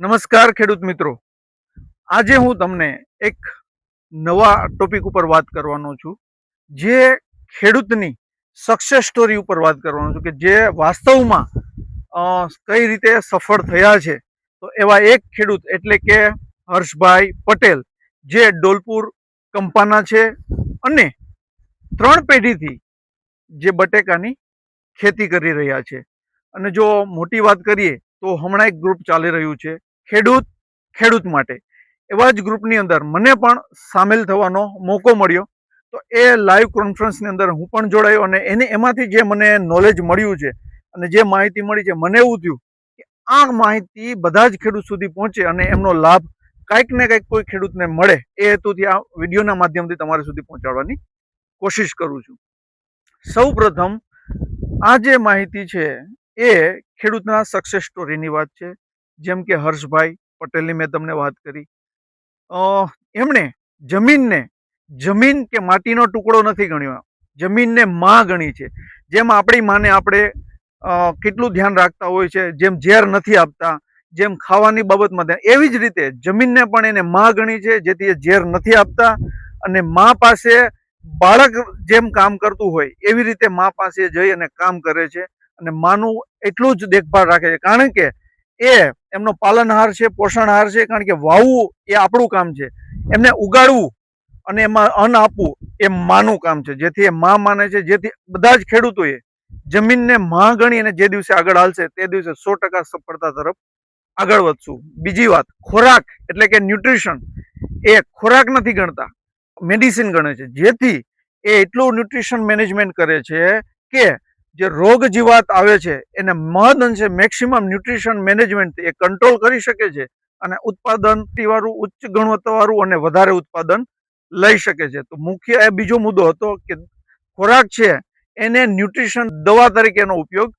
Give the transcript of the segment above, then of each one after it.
નમસ્કાર ખેડૂત મિત્રો, આજે હું તમને એક નવા ટોપિક ઉપર વાત કરવાનો છું, જે ખેડૂતની સક્સેસ સ્ટોરી ઉપર વાત કરવાનો છું કે જે વાસ્તવમાં કઈ રીતે સફળ થયા છે. તો એવા એક ખેડૂત એટલે કે હર્ષભાઈ પટેલ, જે ડોલપુર કંપાના છે અને 3 પેઢીથી જે બટેકાની ખેતી કરી રહ્યા છે. અને જો મોટી વાત કરીએ તો હમણાં એક ગ્રુપ ચાલી રહ્યું છે ખેડૂત ખેડૂત માટે. એવા જ ગ્રુપની અંદર મને પણ સામેલ થવાનો મોકો મળ્યો. તો એ લાઈવ કોન્ફરન્સની અંદર હું પણ જોડાયો અને એમાંથી જે મને નોલેજ મળ્યું છે અને જે માહિતી મળી છે, મને એવું થયું કે આ માહિતી બધા જ ખેડૂત સુધી પહોંચે અને એમનો લાભ કંઈક ને કંઈક કોઈ ખેડૂતને મળે, એ હેતુથી આ વિડીયોના માધ્યમથી તમારા સુધી પહોંચાડવાની કોશિશ કરું છું. સૌ પ્રથમ આ જે માહિતી છે એ ખેડૂતના સક્સેસ સ્ટોરીની વાત છે. જેમ કે હર્ષભાઈ પટેલની મેં તમને વાત કરી, એમણે જમીન કે માટીનો ટુકડો નથી ગણ્યો, જમીનને માં ગણી છે. જેમ આપણી માને આપણે કેટલું ધ્યાન રાખતા હોય છે, જેમ ઝેર નથી આપતા, જેમ ખાવાની બાબતમાં ધ્યાન, એવી જ રીતે જમીનને પણ એને માં ગણી છે, જેથી એ ઝેર નથી આપતા. અને મા પાસે બાળક જેમ કામ કરતું હોય એવી રીતે મા પાસે જઈ અને કામ કરે છે અને માનું એટલું જ દેખભાળ રાખે છે, કારણ કે એ એમનો પાલનહાર છે, પોષણહાર છે. કારણ કે વાવવું એ આપણું કામ છે, એમને ઉગાડવું અને એમાં અન્ન આપવું એ માનું કામ છે, જેથી એ માં માને છે. જેથી બધા જ ખેડૂતોએ જમીનને માં ગણી અને જે દિવસે આગળ હાલશે તે દિવસે 100% સફળતા તરફ આગળ વધશું. બીજી વાત, ખોરાક એટલે કે ન્યુટ્રિશન, એ ખોરાક નથી ગણતા, મેડિસિન ગણે છે. જેથી એ એટલું ન્યુટ્રિશન મેનેજમેન્ટ કરે છે કે જે રોગ જીવાત આવે છે એને મહદ અંશે મેક્સિમમ ન્યુટ્રિશન મેનેજમેન્ટ એ કંટ્રોલ કરી શકે છે અને ઉત્પાદન વાળું, ઉચ્ચ ગુણવત્તાવાળું અને વધારે ઉત્પાદન લઈ શકે છે. તો મુખ્ય એ બીજો મુદ્દો હતો કે ખોરાક છે એને ન્યુટ્રિશન દવા તરીકેનો ઉપયોગ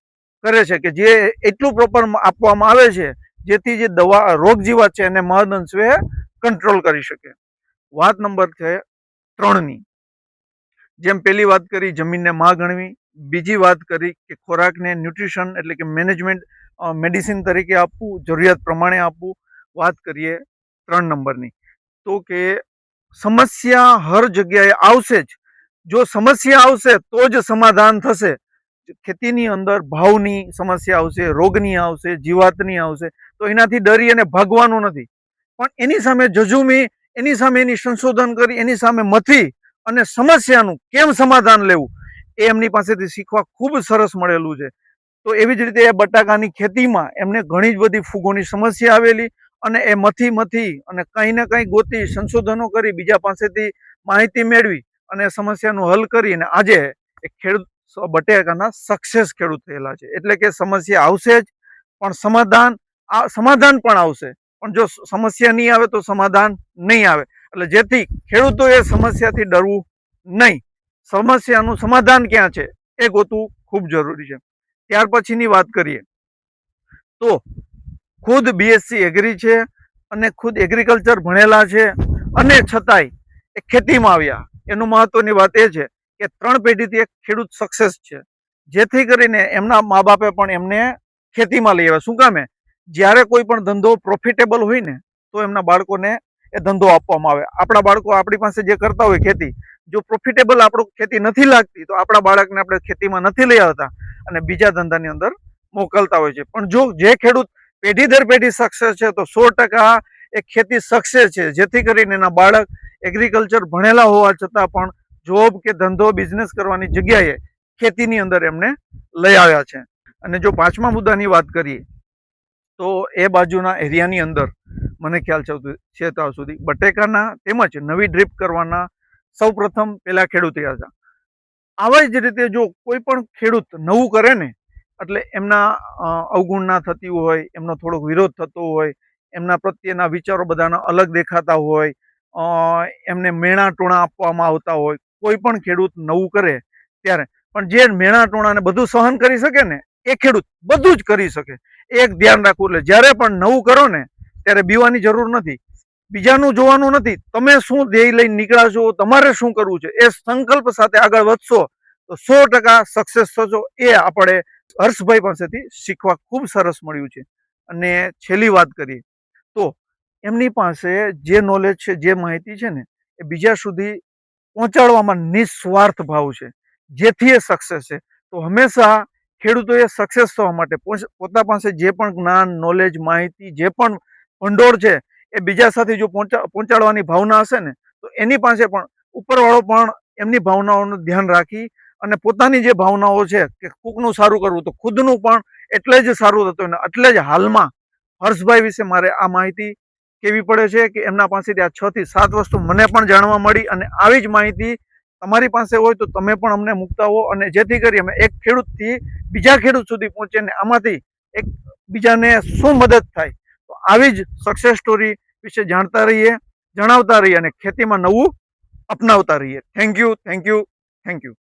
કરે છે, કે જે એટલું પ્રોપર આપવામાં આવે છે જેથી જે દવા રોગ જીવાત છે એને મહદ અંશે કંટ્રોલ કરી શકે. વાત નંબર છે 3ની, જેમ પેલી વાત કરી જમીનને માં ગણવી, બીજી વાત કરી કે ખોરાકને ન્યુટ્રિશન એટલે કે મેનેજમેન્ટ મેડિસિન તરીકે આપવું, જરૂરિયાત પ્રમાણે આપવું. વાત કરીએ 3 નંબરની, તો કે સમસ્યા હર જગ્યાએ આવશે જ. જો સમસ્યા આવશે તો જ સમાધાન થશે. ખેતીની અંદર ભાવની સમસ્યા આવશે, રોગની આવશે, જીવાતની આવશે, તો એનાથી ડરી અને ભાગવાનું નથી, પણ એની સામે જજુમી, એની સામે એની સંશોધન કરી, એની સામે મથી અને સમસ્યાનું કેમ સમાધાન લેવું એ એમની પાસેથી શીખવા ખૂબ સરસ મળેલું છે. તો એવી જ રીતે બટાકાની ખેતીમાં એમને ઘણી જ બધી ફૂગોની સમસ્યા આવેલી અને એ મથી અને કંઈ ને કંઈ ગોતી, સંશોધનો કરી, બીજા પાસેથી માહિતી મેળવી અને સમસ્યાનું હલ કરી અને આજે એ ખેડૂત બટાકાના સક્સેસ ખેડૂત થયેલા છે. એટલે કે સમસ્યા આવશે જ, પણ સમાધાન પણ આવશે, પણ જો સમસ્યા નહીં આવે તો સમાધાન નહીં આવે. એટલે જેથી ખેડૂતોએ સમસ્યાથી ડરવું નહીં, સમસ્યાનું સમાધાન ક્યાં છે એ ગોતવું ખૂબ જરૂરી છે. ત્યાર પછીની વાત કરીએ તો ખુદ બીએસસી એગ્રી છે અને ખુદ એગ્રીકલ્ચર ભણેલા છે અને છતાંય એ ખેતીમાં આવ્યા. એનું મહત્વની વાત એ છે કે 3 પેઢીથી એક ખેડૂત સક્સેસ છે, જેથી કરીને એમના મા બાપે પણ એમને ખેતીમાં લઈ આવ્યા. શું કામે? જ્યારે કોઈ પણ ધંધો પ્રોફિટેબલ હોય ને તો એમના બાળકોને એ ધંધો આપવામાં આવે. આપણા બાળકો આપણી પાસે જે કરતા હોય ખેતી, જો પ્રોફિટેબલ આપણું ખેતી નથી લાગતી તો આપણા બાળકને આપણે ખેતીમાં નથી લઈ આવતા અને બીજા ધંધાની અંદર મોકલતા હોય છે. પણ જો જે ખેડૂત પેઢી દર પેઢી સક્સેસ છે તો 100% એ ખેતી સક્સેસ છે, જેથી કરીને એના બાળક એગ્રીકલ્ચર ભણેલા હોવા છતાં પણ જોબ કે ધંધો બિઝનેસ કરવાની જગ્યાએ ખેતીની અંદર એમને લઈ આવ્યા છે. અને જો 5મા મુદ્દાની વાત કરીએ તો એ બાજુના એરિયાની અંદર મને ખ્યાલ છે ત્યાં સુધી બટેકાના તેમજ નવી ડ્રીપ કરવાના સૌ પ્રથમ પેલા ખેડૂત હતા. આવા જ રીતે જો કોઈ પણ ખેડૂત નવું કરે ને એટલે એમના અવગુણના થતી હોય, એમનો થોડોક વિરોધ થતો હોય, એમના પ્રત્યેના વિચારો બધાના અલગ દેખાતા હોય, એમને મેણા ટોણા આપવામાં આવતા હોય. કોઈ પણ ખેડૂત નવું કરે ત્યારે, પણ જે મેણા ટોણાને બધું સહન કરી શકે ને એ ખેડૂત બધું જ કરી શકે. એક ધ્યાન રાખવું, એટલે જ્યારે પણ નવું કરો ને ત્યારે બીવાની જરૂર નથી, બીજાનું જોવાનું નથી, તમે શું ધ્યેય લઈને નીકળ્યા છો, તમારે શું કરવું છે એ સંકલ્પ સાથે આગળ વધશો તો 100% સક્સેસ થશો. એ આપણે હર્ષભાઈ પાસેથી શીખવા ખૂબ સરસ મળ્યું છે. અને છેલ્લી વાત કરીએ તો એમની પાસે જે નોલેજ છે, જે માહિતી છે ને, એ બીજા સુધી પહોંચાડવામાં નિસ્વાર્થ ભાવ છે, જેથી એ સક્સેસ છે. તો હંમેશા ખેડૂતોએ સક્સેસ થવા માટે પોતા પાસે જે પણ જ્ઞાન, નોલેજ, માહિતી, જે પણ ભંડોળ છે એ બીજા સાથે જો પહોંચાડવાની ભાવના હશે ને, તો એની પાસે પણ ઉપરવાળો પણ એમની ભાવનાઓનું ધ્યાન રાખી અને પોતાની જે ભાવનાઓ છે કે કોકનું સારું કરવું, તો ખુદનું પણ એટલે જ સારું થતું. ને એટલે જ હાલમાં હર્ષભાઈ વિશે મારે આ માહિતી કેવી પડે છે કે એમના પાસેથી આ 6 થી 7 વસ્તુ મને પણ જાણવા મળી, અને આવી જ માહિતી તમારી પાસે હોય તો તમે પણ અમને મૂકતા હો, અને જેથી કરી અમે એક ખેડૂતથી બીજા ખેડૂત સુધી પહોંચે ને આમાંથી એક બીજાને શું મદદ થાય. તો આવી જ સક્સેસ સ્ટોરી વિશે જાણતા રહીએ, જણાવતા રહીએ અને ખેતીમાં નવું અપનાવતા રહીએ. Thank you, thank you, thank you.